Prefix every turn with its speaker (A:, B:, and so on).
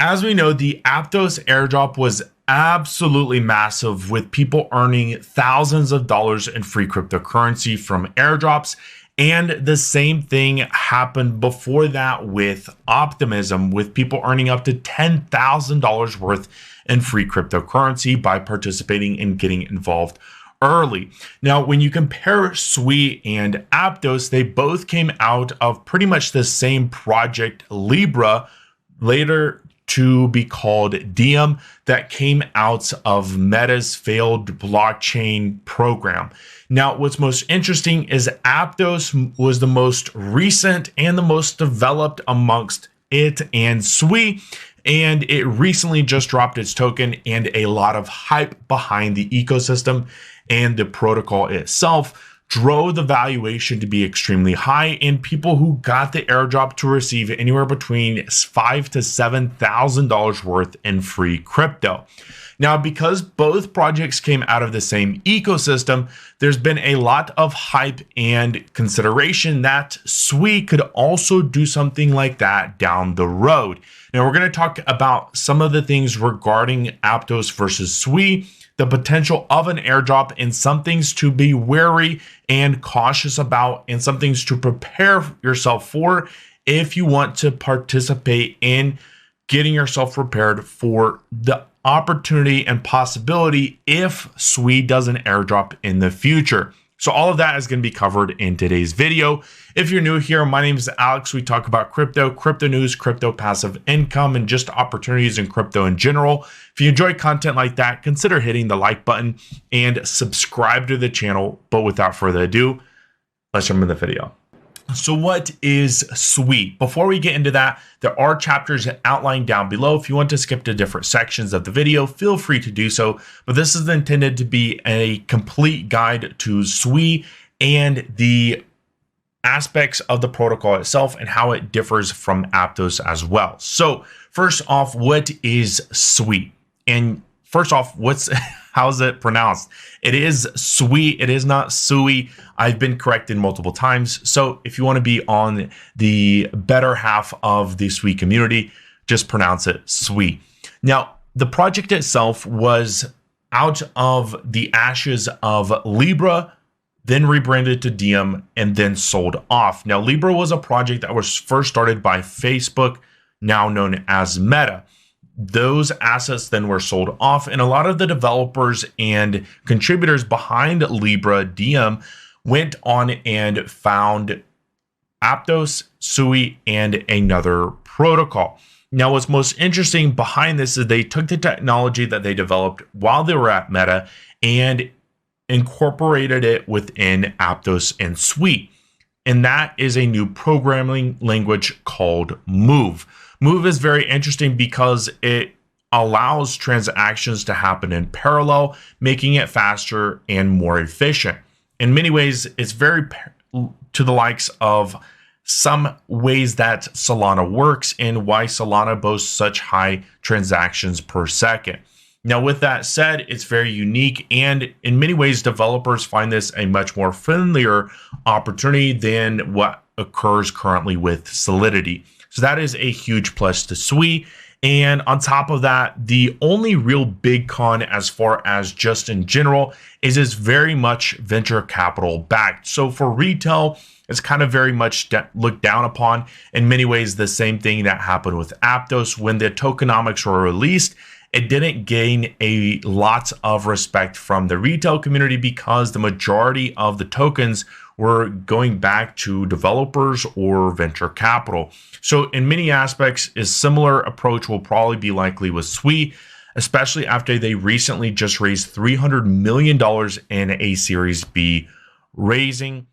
A: As we know, the Aptos airdrop was absolutely massive, with people earning thousands of dollars in free cryptocurrency from airdrops. And the same thing happened before that with Optimism, with people earning up to $10,000 worth in free cryptocurrency by participating and getting involved early. Now, when you compare SUI and Aptos, they both came out of pretty much the same project, Libra, later to be called Diem, that came out of Meta's failed blockchain program. Now, what's most interesting is Aptos was the most recent and the most developed amongst it and SUI, and it recently just dropped its token, and a lot of hype behind the ecosystem and the protocol itself drove the valuation to be extremely high, and people who got the airdrop to receive anywhere between $5,000 to $7,000 worth in free crypto. Now, because both projects came out of the same ecosystem, there's been a lot of hype and consideration that SUI could also do something like that down the road. Now, we're going to talk about some of the things regarding Aptos versus SUI, the potential of an airdrop, and some things to be wary and cautious about, and some things to prepare yourself for if you want to participate in getting yourself prepared for the opportunity and possibility if SUI does an airdrop in the future. So all of that is going to be covered in today's video. If you're new here, my name is Alex. We talk about crypto news, crypto passive income, and just opportunities in crypto in general. If you enjoy content like that, consider hitting the like button and subscribe to the channel. But without further ado, let's jump into the video. So what is SUI? Before we get into that, there are chapters outlined down below. If you want to skip to different sections of the video, feel free to do so. But this is intended to be a complete guide to SUI and the aspects of the protocol itself and how it differs from Aptos as well. So first off, what is SUI? And first off, how's it pronounced? It is SUI. It is not SUI. I've been corrected multiple times. So if you want to be on the better half of the SUI community, just pronounce it SUI. Now, the project itself was out of the ashes of Libra, then rebranded to Diem, and then sold off. Now, Libra was a project that was first started by Facebook, now known as Meta. Those assets then were sold off, and a lot of the developers and contributors behind Libra Diem went on and found Aptos, SUI, and another protocol. Now, what's most interesting behind this is they took the technology that they developed while they were at Meta and incorporated it within Aptos and SUI. And that is a new programming language called Move. Move is very interesting because it allows transactions to happen in parallel, making it faster and more efficient. In many ways, it's very to the likes of some ways that Solana works and why Solana boasts such high transactions per second. Now, with that said, it's very unique, and in many ways, developers find this a much more friendlier opportunity than what occurs currently with Solidity. So that is a huge plus to SUI. And on top of that, the only real big con as far as just in general is it's very much venture capital backed. So for retail, it's kind of very much looked down upon. In many ways, the same thing that happened with Aptos when the tokenomics were released. It didn't gain a lot of respect from the retail community because the majority of the tokens were going back to developers or venture capital. So in many aspects, a similar approach will probably be likely with SUI, especially after they recently just raised $300 million in a Series B raising.